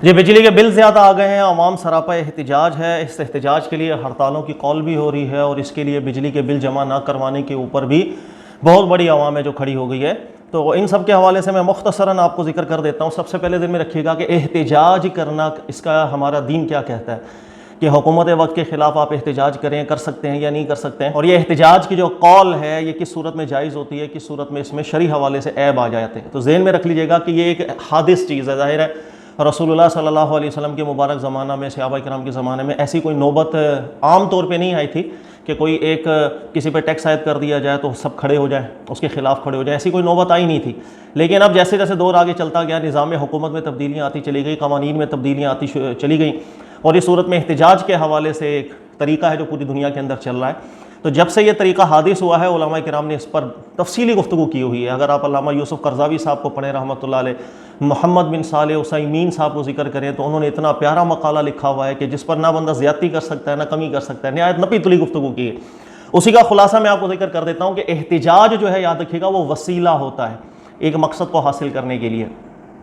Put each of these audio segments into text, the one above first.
یہ بجلی کے بل زیادہ آ گئے ہیں، عوام سراپا احتجاج ہے۔ اس احتجاج کے لیے ہڑتالوں کی کال بھی ہو رہی ہے، اور اس کے لیے بجلی کے بل جمع نہ کروانے کے اوپر بھی بہت بڑی عوام ہے جو کھڑی ہو گئی ہے۔ تو ان سب کے حوالے سے میں مختصراً آپ کو ذکر کر دیتا ہوں۔ سب سے پہلے ذہن میں رکھیے گا کہ احتجاج کرنا، اس کا ہمارا دین کیا کہتا ہے کہ حکومت وقت کے خلاف آپ احتجاج کر سکتے ہیں یا نہیں کر سکتے ہیں، اور یہ احتجاج کی جو قول ہے یہ کس صورت میں جائز ہوتی ہے، کس صورت میں اس میں شرعی حوالے سے عیب آ جاتے ہیں۔ تو ذہن میں رکھ لیجیے گا کہ یہ ایک حادث چیز ہے۔ ظاہر ہے رسول اللہ صلی اللہ علیہ وسلم کے مبارک زمانہ میں، صحابہ کرام کے زمانے میں ایسی کوئی نوبت عام طور پہ نہیں آئی تھی کہ کوئی ایک کسی پہ ٹیکس عائد کر دیا جائے تو سب کھڑے ہو جائیں، اس کے خلاف کھڑے ہو جائیں، ایسی کوئی نوبت آئی نہیں تھی۔ لیکن اب جیسے جیسے دور آگے چلتا گیا، نظام حکومت میں تبدیلیاں آتی چلی گئی، قوانین میں تبدیلیاں آتی چلی گئیں، اور اس صورت میں احتجاج کے حوالے سے ایک طریقہ ہے جو پوری دنیا کے اندر چل رہا ہے۔ تو جب سے یہ طریقہ حادث ہوا ہے، علماء کرام نے اس پر تفصیلی گفتگو کی ہوئی ہے۔ اگر آپ علامہ یوسف قرضاوی صاحب کو پڑھیں رحمۃ اللہ علیہ، محمد بن صالح عثیمین صاحب کو ذکر کریں تو انہوں نے اتنا پیارا مقالہ لکھا ہوا ہے کہ جس پر نہ بندہ زیادتی کر سکتا ہے نہ کمی کر سکتا ہے، نہایت نپی تلی گفتگو کی ہے۔ اسی کا خلاصہ میں آپ کو ذکر کر دیتا ہوں کہ احتجاج جو ہے، یاد رکھیے گا، وہ وسیلہ ہوتا ہے ایک مقصد کو حاصل کرنے کے لیے۔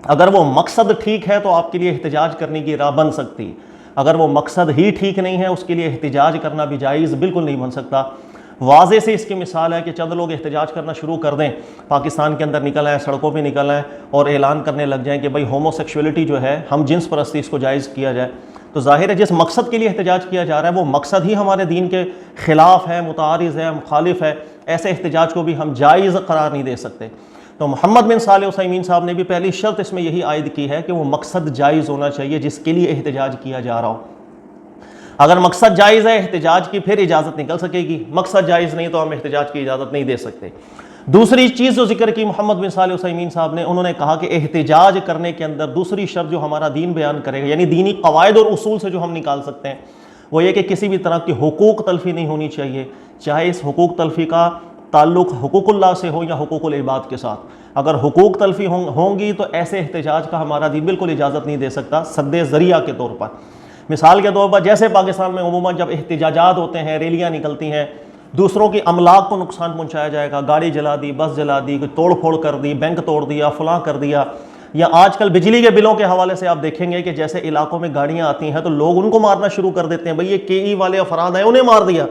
اگر وہ مقصد ٹھیک ہے تو آپ کے لیے احتجاج کرنے کی راہ بن سکتی، اگر وہ مقصد ہی ٹھیک نہیں ہے اس کے لیے احتجاج کرنا بھی جائز بالکل نہیں بن سکتا۔ واضح سے اس کی مثال ہے کہ چند لوگ احتجاج کرنا شروع کر دیں، پاکستان کے اندر نکل آئیں، سڑکوں پہ نکل آئیں اور اعلان کرنے لگ جائیں کہ بھائی ہومو سیکشولیٹی جو ہے، ہم جنس پرستی، اس کو جائز کیا جائے، تو ظاہر ہے جس مقصد کے لیے احتجاج کیا جا رہا ہے وہ مقصد ہی ہمارے دین کے خلاف ہے، متعارض ہے، مخالف ہے۔ ایسے احتجاج کو بھی ہم جائز قرار نہیں دے سکتے۔ تو محمد بن صالح عثیمین صاحب نے بھی پہلی شرط اس میں یہی عائد کی ہے کہ وہ مقصد جائز ہونا چاہیے جس کے لیے احتجاج کیا جا رہا ہو۔ اگر مقصد جائز ہے احتجاج کی، پھر اجازت نکل سکے گی، مقصد جائز نہیں تو ہم احتجاج کی اجازت نہیں دے سکتے۔ دوسری چیز جو ذکر کی محمد بن صالح عثیمین صاحب نے، انہوں نے کہا کہ احتجاج کرنے کے اندر دوسری شرط جو ہمارا دین بیان کرے گا، یعنی دینی قواعد اور اصول سے جو ہم نکال سکتے ہیں، وہ یہ کہ کسی بھی طرح کی حقوق تلفی نہیں ہونی چاہیے، چاہے اس حقوق تلفی کا تعلق حقوق اللہ سے ہو یا حقوق العباد کے ساتھ۔ اگر حقوق تلفی ہوں گی تو ایسے احتجاج کا ہمارا دین بالکل اجازت نہیں دے سکتا، سد ذریعہ کے طور پر۔ مثال کے طور پر جیسے پاکستان میں عموماً جب احتجاجات ہوتے ہیں، ریلیاں نکلتی ہیں، دوسروں کی املاک کو نقصان پہنچایا جائے گا، گاڑی جلا دی، بس جلا دی، کوئی توڑ پھوڑ کر دی، بینک توڑ دیا، فلاں کر دیا، یا آج کل بجلی کے بلوں کے حوالے سے آپ دیکھیں گے کہ جیسے علاقوں میں گاڑیاں آتی ہیں تو لوگ ان کو مارنا شروع کر دیتے ہیں، بھئی یہ کے ای والے افراد ہیں انہیں مار دیا،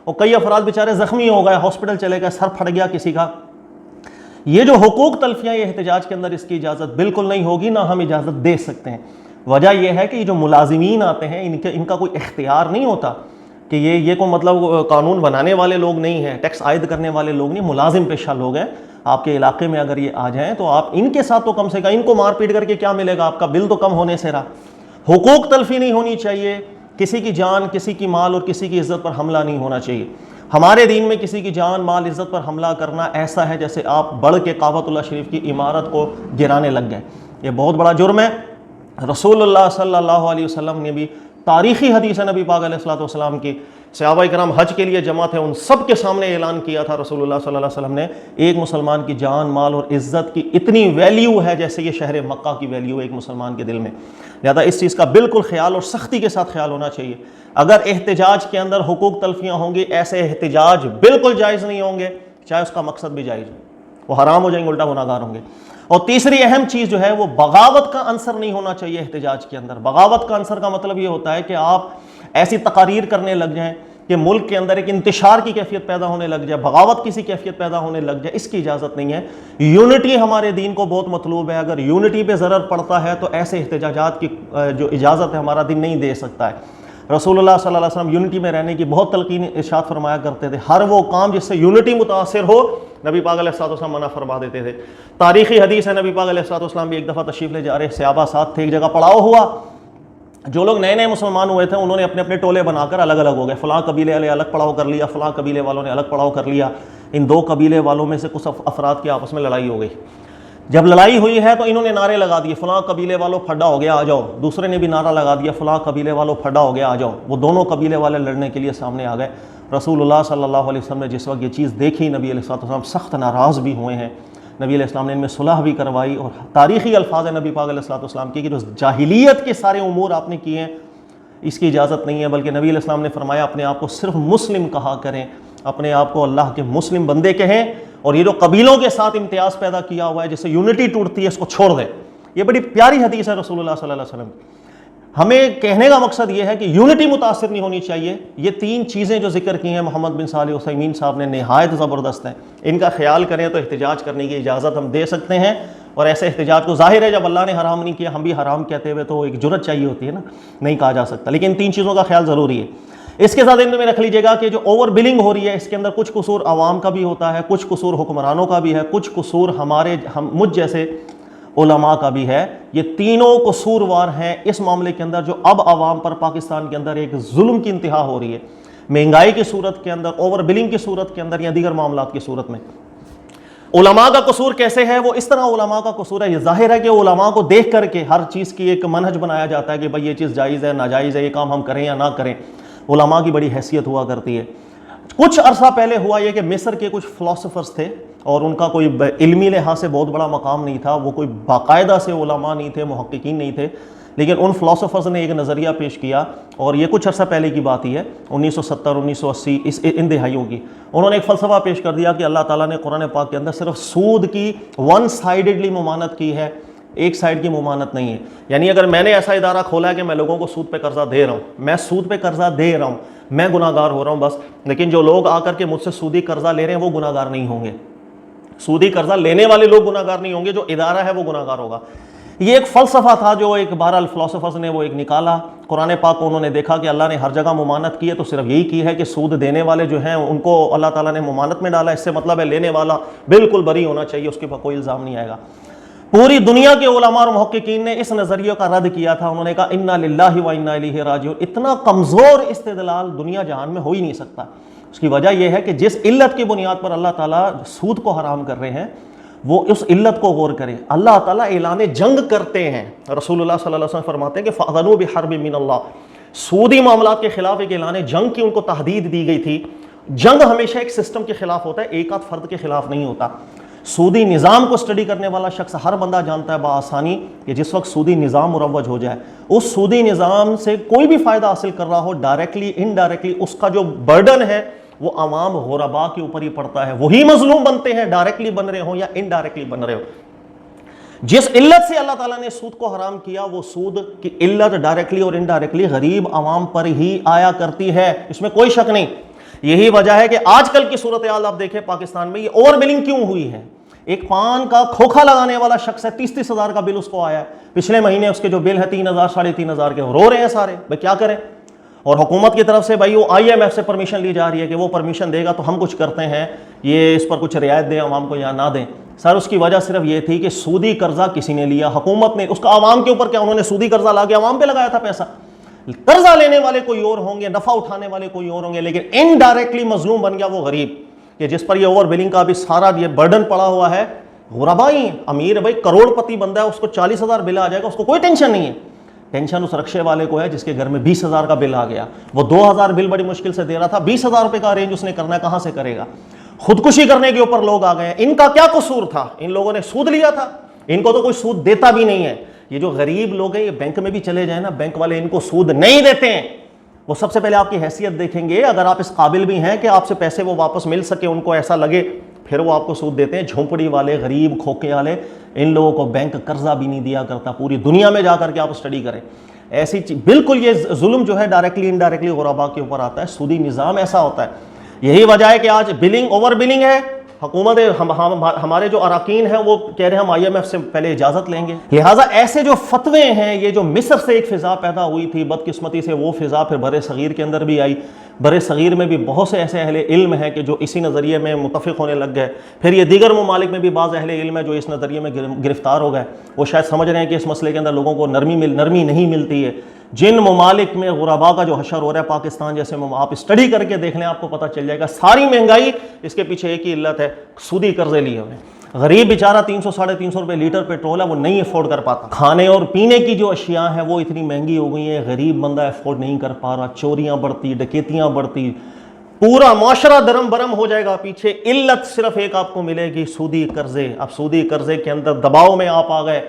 اور کئی افراد بیچارے زخمی ہو گئے، ہاسپٹل چلے گئے، سر پھٹ گیا کسی کا۔ یہ جو حقوق تلفیاں، یہ احتجاج کے اندر اس کی اجازت بالکل نہیں ہوگی، نہ ہم اجازت دے سکتے ہیں۔ وجہ یہ ہے کہ یہ جو ملازمین آتے ہیں ان کا کوئی اختیار نہیں ہوتا کہ یہ کوئی مطلب قانون بنانے والے لوگ نہیں ہیں، ٹیکس عائد کرنے والے لوگ نہیں، ملازم پیشہ لوگ ہیں۔ آپ کے علاقے میں اگر یہ آ جائیں تو آپ ان کے ساتھ تو کم سے کم، ان کو مار پیٹ کر کے کیا ملے گا، آپ کا بل تو کم ہونے سے رہا۔ حقوق تلفی نہیں ہونی چاہیے، کسی کی جان، کسی کی مال اور کسی کی عزت پر حملہ نہیں ہونا چاہیے۔ ہمارے دین میں کسی کی جان، مال، عزت پر حملہ کرنا ایسا ہے جیسے آپ بڑھ کے کعبۃ اللہ شریف کی عمارت کو گرانے لگ گئے، یہ بہت بڑا جرم ہے۔ رسول اللہ صلی اللہ علیہ وسلم نے بھی تاریخی حدیث ہے نبی پاک علیہ الصلوۃ والسلام کی، صحابہ کرام حج کے لیے جمع تھے، ان سب کے سامنے اعلان کیا تھا رسول اللہ صلی اللہ علیہ وسلم نے، ایک مسلمان کی جان، مال اور عزت کی اتنی ویلیو ہے جیسے یہ شہر مکہ کی ویلیو ہے ایک مسلمان کے دل میں۔ لہذا اس چیز کا بالکل خیال اور سختی کے ساتھ خیال ہونا چاہیے۔ اگر احتجاج کے اندر حقوق تلفیاں ہوں گی، ایسے احتجاج بالکل جائز نہیں ہوں گے، چاہے اس کا مقصد بھی جائز ہو، وہ حرام ہو جائیں گے، الٹا گناہ گار ہوں گے۔ اور تیسری اہم چیز جو ہے وہ بغاوت کا عنصر نہیں ہونا چاہیے احتجاج کے اندر۔ بغاوت کا عنصر کا مطلب یہ ہوتا ہے کہ آپ ایسی تقاریر کرنے لگ جائیں کہ ملک کے اندر ایک انتشار کی کیفیت پیدا ہونے لگ جائے، بغاوت کی سی کیفیت پیدا ہونے لگ جائے، اس کی اجازت نہیں ہے۔ یونٹی ہمارے دین کو بہت مطلوب ہے، اگر یونٹی پہ ضرر پڑتا ہے تو ایسے احتجاجات کی جو اجازت ہے ہمارا دین نہیں دے سکتا ہے۔ رسول اللہ صلی اللہ علیہ وسلم یونٹی میں رہنے کی بہت تلقین ارشاد فرمایا کرتے تھے، ہر وہ کام جس سے یونٹی متاثر ہو نبی پاک علیہ الصلوۃ والسلام منع فرما دیتے تھے۔ تاریخی حدیث ہے، نبی پاک علیہ الصلوۃ والسلام بھی ایک دفعہ تشریف لے جا رہے، صحابہ ساتھ تھے، ایک جگہ پڑاؤ ہوا، جو لوگ نئے نئے مسلمان ہوئے تھے انہوں نے اپنے اپنے ٹولے بنا کر الگ الگ ہو گئے، فلاں قبیلے والے الگ پڑاؤ کر لیا، فلاں قبیلے والوں نے الگ پڑاؤ کر لیا۔ ان دو قبیلے والوں میں سے کچھ افراد کی آپس میں لڑائی ہو گئی۔ جب لڑائی ہوئی ہے تو انہوں نے نعرے لگا دیے، فلاں قبیلے والوں پھڈا ہو گیا آ جاؤ، دوسرے نے بھی نعرہ لگا دیا، فلاں قبیلے والوں پھڈا ہو گیا آ جاؤ۔ وہ دونوں قبیلے والے لڑنے کے لیے سامنے آ گئے۔ رسول اللہ صلی اللہ علیہ وسلم نے جس وقت یہ چیز دیکھی، نبی علیہ السلام سخت ناراض بھی ہوئے ہیں، نبی علیہ السلام نے ان میں صلح بھی کروائی، اور تاریخی الفاظ ہیں نبی پاک علیہ السلام کی کہ جو جاہلیت کے سارے امور آپ نے کیے ہیں اس کی اجازت نہیں ہے، بلکہ نبی علیہ السلام نے فرمایا اپنے آپ کو صرف مسلم کہا کریں، اپنے آپ کو اللہ کے مسلم بندے کہیں، اور یہ جو قبیلوں کے ساتھ امتیاز پیدا کیا ہوا ہے جس سے یونٹی ٹوٹتی ہے اس کو چھوڑ دیں۔ یہ بڑی پیاری حدیث ہے رسول اللہ صلی اللہ علیہ وسلم. ہمیں کہنے کا مقصد یہ ہے کہ یونٹی متاثر نہیں ہونی چاہیے. یہ 3 چیزیں جو ذکر کی ہیں محمد بن صالح عثیمین صاحب نے نہایت زبردست ہیں. ان کا خیال کریں تو احتجاج کرنے کی اجازت ہم دے سکتے ہیں, اور ایسے احتجاج کو ظاہر ہے جب اللہ نے حرام نہیں کیا ہم بھی حرام کہتے ہوئے تو ایک جرت چاہیے ہوتی ہے نا, نہیں کہا جا سکتا. لیکن 3 چیزوں کا خیال ضروری ہے. اس کے ساتھ ان میں رکھ لیجیے گا کہ جو اوور بلنگ ہو رہی ہے اس کے اندر کچھ قصور عوام کا بھی ہوتا ہے, کچھ قصور حکمرانوں کا بھی ہے, کچھ قصور مجھ جیسے علماء کا بھی ہے. یہ تینوں قصوروار ہیں اس معاملے کے اندر جو اب عوام پر پاکستان کے اندر ایک ظلم کی انتہا ہو رہی ہے, مہنگائی کی صورت کے اندر, اوور بلنگ کی صورت کے اندر یا دیگر معاملات کی صورت میں. علماء کا قصور کیسے ہے؟ وہ اس طرح علماء کا قصور ہے, یہ ظاہر ہے کہ علماء کو دیکھ کر کے ہر چیز کی ایک منہج بنایا جاتا ہے کہ بھائی یہ چیز جائز ہے ناجائز ہے, یہ کام ہم کریں یا نہ کریں. علماء کی بڑی حیثیت ہوا کرتی ہے. کچھ عرصہ پہلے ہوا یہ کہ مصر کے کچھ فلاسفرز تھے اور ان کا کوئی علمی لحاظ سے بہت بڑا مقام نہیں تھا, وہ کوئی باقاعدہ سے علماء نہیں تھے, محققین نہیں تھے, لیکن ان فلاسفرز نے ایک نظریہ پیش کیا, اور یہ کچھ عرصہ پہلے کی بات ہی ہے, 1970 1980 ان دہائیوں کی. انہوں نے ایک فلسفہ پیش کر دیا کہ اللہ تعالیٰ نے قرآن پاک کے اندر صرف سود کی ون سائیڈڈلی ممانعت کی ہے, ایک سائیڈ کی ممانعت نہیں ہے. یعنی اگر میں نے ایسا ادارہ کھولا ہے کہ میں لوگوں کو سود پہ قرضہ دے رہا ہوں, میں سود پہ قرضہ دے رہا ہوں, میں گناہ گار ہو رہا ہوں بس, لیکن جو لوگ آ کر کے مجھ سے سودی قرضہ لے رہے ہیں وہ گناہ گار نہیں ہوں گے. سودی قرضہ لینے والے لوگ گناہ گار نہیں ہوں گے, جو ادارہ ہے وہ گناہ گار ہوگا. یہ ایک فلسفہ تھا جو ایک بہرحال فلاسفرز نے وہ ایک نکالا. قرآن پاک کو انہوں نے دیکھا کہ اللہ نے ہر جگہ ممانعت کی ہے, تو صرف یہی کی ہے کہ سود دینے والے جو ہیں ان کو اللہ تعالیٰ نے ممانعت میں ڈالا. اس سے مطلب ہے لینے والا بالکل بری ہونا چاہیے, اس کے اوپر کوئی الزام نہیں آئے گا. پوری دنیا کے علماء اور محققین نے اس نظریے کا رد کیا تھا. انہوں نے کہا انا للہ و انا الیہ راجعون. اتنا کمزور استدلال دنیا جہان میں ہو ہی نہیں سکتا. اس کی وجہ یہ ہے کہ جس علت کی بنیاد پر اللہ تعالیٰ سود کو حرام کر رہے ہیں وہ اس علت کو غور کریں. اللہ تعالیٰ اعلان جنگ کرتے ہیں. رسول اللہ صلی اللہ علیہ وسلم فرماتے ہیں کہ فَأَذَنُوا بِحَرْبٍ مِّنَ اللَّهِ. سودی معاملات کے خلاف ایک اعلان جنگ کی ان کو تحدید دی گئی تھی. جنگ ہمیشہ ایک سسٹم کے خلاف ہوتا ہے, ایک آدھ فرد کے خلاف نہیں ہوتا. سودی نظام کو اسٹڈی کرنے والا شخص ہر بندہ جانتا ہے بآسانی کہ جس وقت سودی نظام مروج ہو جائے, اس سودی نظام سے کوئی بھی فائدہ حاصل کر رہا ہو ڈائریکٹلی انڈائریکٹلی, اس کا جو برڈن ہے وہ عوام غرباء کے اوپر ہی پڑتا ہے. وہی مظلوم بنتے ہیں ڈائریکٹلی بن رہے ہوں یا انڈائریکٹلی بن رہے ہو. جس علت سے اللہ تعالیٰ نے سود کو حرام کیا وہ سود کی علت ڈائریکٹلی اور انڈائریکٹلی غریب عوام پر ہی آیا کرتی ہے, اس میں کوئی شک نہیں. یہی وجہ ہے کہ آج کل کی صورتحال آپ دیکھیں پاکستان میں یہ اوور بلنگ کیوں ہوئی ہے. ایک پان کا کھوکھا لگانے والا شخص ہے, 30 ہزار کا بل اس کو آیا ہے. پچھلے مہینے اس کے جو بل ہے 3,000 3,500 کے, رو رہے ہیں سارے بھائی کیا کریں. اور حکومت کی طرف سے بھائی وہ IMF سے پرمیشن لی جا رہی ہے کہ وہ پرمیشن دے گا تو ہم کچھ کرتے ہیں, یہ اس پر کچھ رعایت دیں عوام کو یا نہ دیں. سر اس کی وجہ صرف یہ تھی کہ سودی قرضہ کسی نے لیا, حکومت نے, اس کا عوام کے اوپر کیا انہوں نے سودی قرضہ لا کے عوام پہ لگایا تھا پیسہ. قرضہ لینے والے کوئی اور ہوں گے, نفع اٹھانے والے کوئی اور ہوں گے, لیکن انڈائریکٹلی مظلوم بن گیا وہ غریب کہ جس پر یہ اوور بلنگ کا بھی سارا یہ برڈن پڑا ہوا ہے. غرباء ہی امیر بھائی کروڑ پتی بندہ ہے, اس کو 40,000 بل آ جائے گا, اس کو کوئی ٹینشن نہیں ہے. ٹینشن اس رکشے والے کو ہے جس کے گھر میں 20,000 کا بل آ گیا. وہ 2,000 بل بڑی مشکل سے دے رہا تھا, 20,000 روپے کا ارینج اس نے کرنا ہے, کہاں سے کرے گا. خودکشی کرنے کے اوپر لوگ آ گئے ہیں. ان کا کیا قصور تھا؟ ان لوگوں نے سود لیا تھا, ان کو تو کوئی سود دیتا بھی نہیں ہے. یہ جو غریب لوگ ہیں یہ بینک میں بھی چلے جائیں نا, بینک والے ان کو سود نہیں دیتے ہیں. وہ سب سے پہلے آپ کی حیثیت دیکھیں گے, اگر آپ اس قابل بھی ہیں کہ آپ سے پیسے وہ واپس مل سکے, ان کو ایسا لگے, پھر وہ آپ کو سود دیتے ہیں. جھونپڑی والے, غریب کھوکے والے, ان لوگوں کو بینک قرضہ بھی نہیں دیا کرتا. پوری دنیا میں جا کر کے آپ اسٹڈی کریں ایسی چیز. بالکل یہ ظلم جو ہے ڈائریکٹلی انڈائریکٹلی غرباء کے اوپر آتا ہے. سودی نظام ایسا ہوتا ہے. یہی وجہ ہے کہ آج بلنگ اوور بلنگ ہے. حکومت ہمارے جو اراکین ہیں وہ کہہ رہے ہیں ہم IMF سے پہلے اجازت لیں گے. لہٰذا ایسے جو فتوے ہیں, یہ جو مصر سے ایک فضا پیدا ہوئی تھی, بدقسمتی سے وہ فضا پھر بر صغیر کے اندر بھی آئی. بر صغیر میں بھی بہت سے ایسے اہل علم ہیں کہ جو اسی نظریے میں متفق ہونے لگ گئے. پھر یہ دیگر ممالک میں بھی بعض اہل علم ہے جو اس نظریے میں گرفتار ہو گئے. وہ شاید سمجھ رہے ہیں کہ اس مسئلے کے اندر لوگوں کو نرمی نہیں ملتی ہے. جن ممالک میں غرباء کا جو حشر ہو رہا ہے, پاکستان جیسے آپ اسٹڈی کر کے دیکھ لیں, آپ کو پتہ چل جائے گا ساری مہنگائی اس کے پیچھے ایک ہی علت ہے, سودی قرضے لیے ہوئے. غریب بیچارہ 300 350 روپے لیٹر پیٹرول ہے وہ نہیں افورڈ کر پاتا. کھانے اور پینے کی جو اشیاء ہیں وہ اتنی مہنگی ہو گئی ہیں, غریب بندہ افورڈ نہیں کر پا رہا. چوریاں بڑھتی, ڈکیتیاں بڑھتی, پورا معاشرہ درم برم ہو جائے گا پیچھے. علت صرف ایک آپ کو ملے گی, سودی قرضے. اب سودی قرضے کے اندر دباؤ میں آپ آ گئے.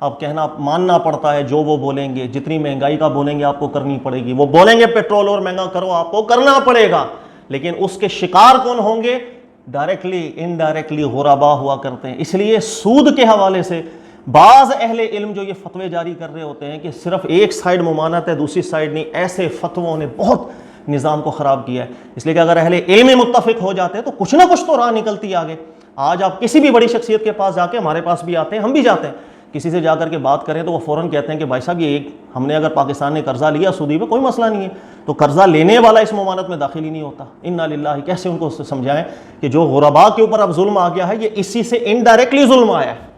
اب کہنا ماننا پڑتا ہے جو وہ بولیں گے, جتنی مہنگائی کا بولیں گے آپ کو کرنی پڑے گی. وہ بولیں گے پیٹرول اور مہنگا کرو, آپ کو کرنا پڑے گا. لیکن اس کے شکار کون ہوں گے؟ ڈائریکٹلی انڈائریکٹلی غرباء ہوا کرتے ہیں. اس لیے سود کے حوالے سے بعض اہل علم جو یہ فتوے جاری کر رہے ہوتے ہیں کہ صرف ایک سائیڈ ممانعت ہے دوسری سائیڈ نہیں، ایسے فتووں نے بہت نظام کو خراب کیا ہے. اس لیے کہ اگر اہل علم متفق ہو جاتے ہیں تو کچھ نہ کچھ تو راہ نکلتی آگے. آج آپ کسی بھی بڑی شخصیت کے پاس جا کے، ہمارے پاس بھی آتے ہیں، ہم بھی جاتے ہیں، کسی سے جا کر کے بات کریں تو وہ فوراً کہتے ہیں کہ بھائی صاحب یہ ایک ہم نے اگر پاکستان نے قرضہ لیا سودی پہ کوئی مسئلہ نہیں ہے، تو قرضہ لینے والا اس ممانعت میں داخل ہی نہیں ہوتا. انا للہ. کیسے ان کو سمجھائیں کہ جو غرباء کے اوپر اب ظلم آ گیا ہے یہ اسی سے انڈائریکٹلی ظلم آیا ہے.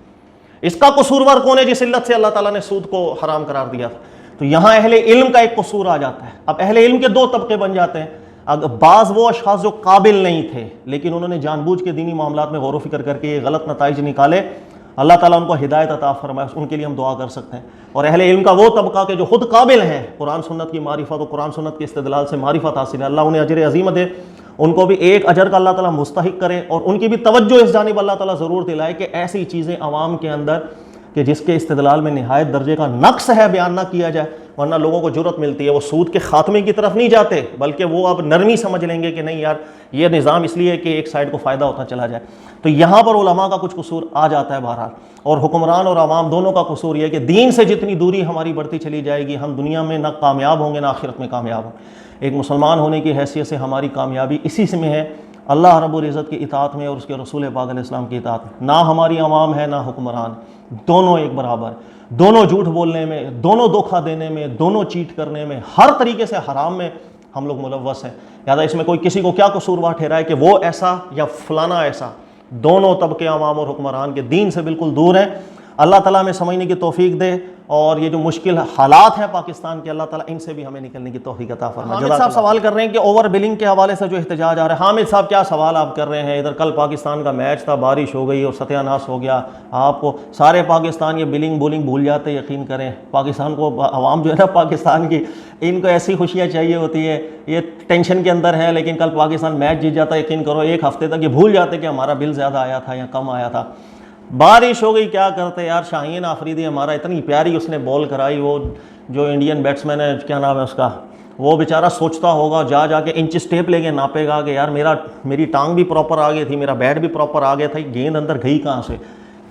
اس کا قصوروار کون ہے؟ جس علت سے اللہ تعالیٰ نے سود کو حرام قرار دیا تھا. تو یہاں اہل علم کا ایک قصور آ جاتا ہے. اب اہل علم کے دو طبقے بن جاتے ہیں. بعض وہ اشخاص جو قابل نہیں تھے لیکن انہوں نے جان بوجھ کے دینی معاملات میں غور و فکر کر کے یہ غلط نتائج نکالے، اللہ تعالیٰ ان کو ہدایت عطا فرمائے، ان کے لیے ہم دعا کر سکتے ہیں. اور اہل علم کا وہ طبقہ کہ جو خود قابل ہیں، قرآن سنت کی معرفت و قرآن سنت کے استدلال سے معرفت حاصل ہے، اللہ انہیں اجر عظیم دے، ان کو بھی ایک اجر کا اللہ تعالیٰ مستحق کرے، اور ان کی بھی توجہ اس جانب اللہ تعالیٰ ضرور دلائے کہ ایسی چیزیں عوام کے اندر کہ جس کے استدلال میں نہایت درجے کا نقص ہے بیان نہ کیا جائے، ورنہ لوگوں کو جرت ملتی ہے. وہ سود کے خاتمے کی طرف نہیں جاتے بلکہ وہ اب نرمی سمجھ لیں گے کہ نہیں یار یہ نظام اس لیے کہ ایک سائیڈ کو فائدہ ہوتا چلا جائے. تو یہاں پر علماء کا کچھ قصور آ جاتا ہے بہرحال. اور حکمران اور عوام دونوں کا قصور یہ ہے کہ دین سے جتنی دوری ہماری بڑھتی چلی جائے گی، ہم دنیا میں نہ کامیاب ہوں گے نہ آخرت میں کامیاب ہوں. ایک مسلمان ہونے کی حیثیت سے ہماری کامیابی اسی سے میں ہے، اللہ رب العزت کی اطاعت میں اور اس کے رسول پاک علیہ السلام کی اطاعت میں. نہ ہماری عوام ہے نہ حکمران، دونوں ایک برابر، دونوں جھوٹ بولنے میں، دونوں دھوکہ دینے میں، دونوں چیٹ کرنے میں، ہر طریقے سے حرام میں ہم لوگ ملوث ہیں. لہٰذا اس میں کوئی کسی کو کیا قصوروار ٹھہرائے کہ وہ ایسا یا فلانا ایسا، دونوں طبقے عوام اور حکمران کے دین سے بالکل دور ہیں. اللہ تعالیٰ ہمیں سمجھنے کی توفیق دے، اور یہ جو مشکل حالات ہیں پاکستان کے، اللہ تعالیٰ ان سے بھی ہمیں نکلنے کی توفیق عطا فرمائے. حامد صاحب سوال کر رہے ہیں کہ اوور بلنگ کے حوالے سے جو احتجاج آ رہا ہے. حامد صاحب کیا سوال آپ کر رہے ہیں؟ ادھر کل پاکستان کا میچ تھا، بارش ہو گئی اور ستیہ ناش ہو گیا. آپ کو سارے پاکستان یہ بلنگ بولنگ بھول جاتے، یقین کریں. پاکستان کو عوام جو ہے نا پاکستان کی، ان کو ایسی خوشیاں چاہیے ہوتی ہے، یہ ٹینشن کے اندر ہے. لیکن کل پاکستان میچ جیت جاتا، یقین کرو ایک ہفتے تک یہ بھول جاتے کہ ہمارا بل زیادہ آیا تھا یا کم آیا تھا. بارش ہو گئی، کیا کرتے یار. شاہین آفریدی ہمارا اتنی پیاری اس نے بال کرائی، وہ جو انڈین بیٹسمین ہے کیا نام ہے اس کا، وہ بیچارہ سوچتا ہوگا جا کے انچ ٹیپ لے کے ناپے گا کہ یار میری ٹانگ بھی پراپر آ گئی تھی، میرا بیٹ بھی پراپر آ گیا تھا، گیند اندر گئی کہاں سے،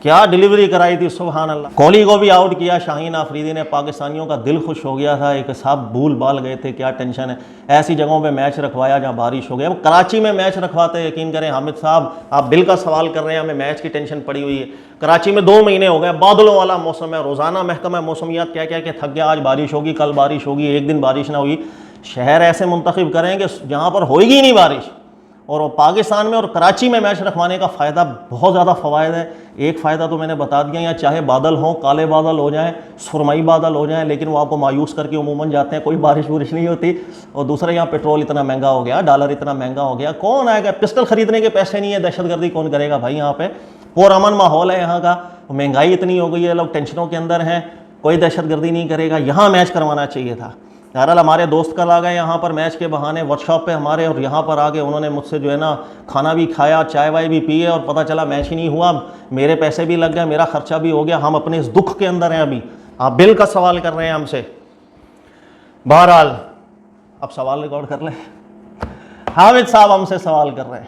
کیا ڈیلیوری کرائی تھی. سبحان اللہ. کوہلی کو بھی آؤٹ کیا شاہین آفریدی نے، پاکستانیوں کا دل خوش ہو گیا تھا. ایک صاحب بھول بال گئے تھے، کیا ٹینشن ہے. ایسی جگہوں پہ میچ رکھوایا جہاں بارش ہو گیا. اب کراچی میں میچ رکھواتے، یقین کریں حامد صاحب آپ بل کا سوال کر رہے ہیں، ہمیں میچ کی ٹینشن پڑی ہوئی ہے. کراچی میں 2 مہینے ہو گئے، بادلوں والا موسم ہے، روزانہ محکمہ موسمیات کیا کہ تھک گیا، آج بارش ہوگی کل بارش ہوگی، ایک دن بارش نہ ہوئی. شہر ایسے منتخب کریں کہ جہاں پر ہوئے گی نہیں بارش. اور پاکستان میں اور کراچی میں میچ رکھوانے کا فائدہ، بہت زیادہ فوائد ہے. ایک فائدہ تو میں نے بتا دیا، یا چاہے بادل ہوں، کالے بادل ہو جائیں، سرمئی بادل ہو جائیں، لیکن وہ آپ کو مایوس کر کے عموماً جاتے ہیں، کوئی بارش وارش نہیں ہوتی. اور دوسرا یہاں پیٹرول اتنا مہنگا ہو گیا، ڈالر اتنا مہنگا ہو گیا، کون آئے گا پسٹل خریدنے کے پیسے نہیں ہے، دہشت گردی کون کرے گا بھائی. یہاں پہ پرامن ماحول ہے یہاں کا، مہنگائی اتنی ہو گئی ہے، لوگ ٹینشنوں کے اندر ہیں، کوئی دہشت گردی نہیں کرے گا. یہاں میچ کروانا چاہیے تھا. بہرحال ہمارے دوست کل آ گئے یہاں پر میچ کے بہانے ورک شاپ پہ ہمارے، اور یہاں پر آ کے انہوں نے مجھ سے جو ہے نا کھانا بھی کھایا، چائے وائے بھی پیے، اور پتہ چلا میچ ہی نہیں ہوا. میرے پیسے بھی لگ گئے، میرا خرچہ بھی ہو گیا. ہم اپنے اس دکھ کے اندر ہیں. ابھی آپ بل کا سوال کر رہے ہیں ہم سے. بہرحال اب سوال ریکارڈ کر لیں. حامد صاحب ہم سے سوال کر رہے ہیں.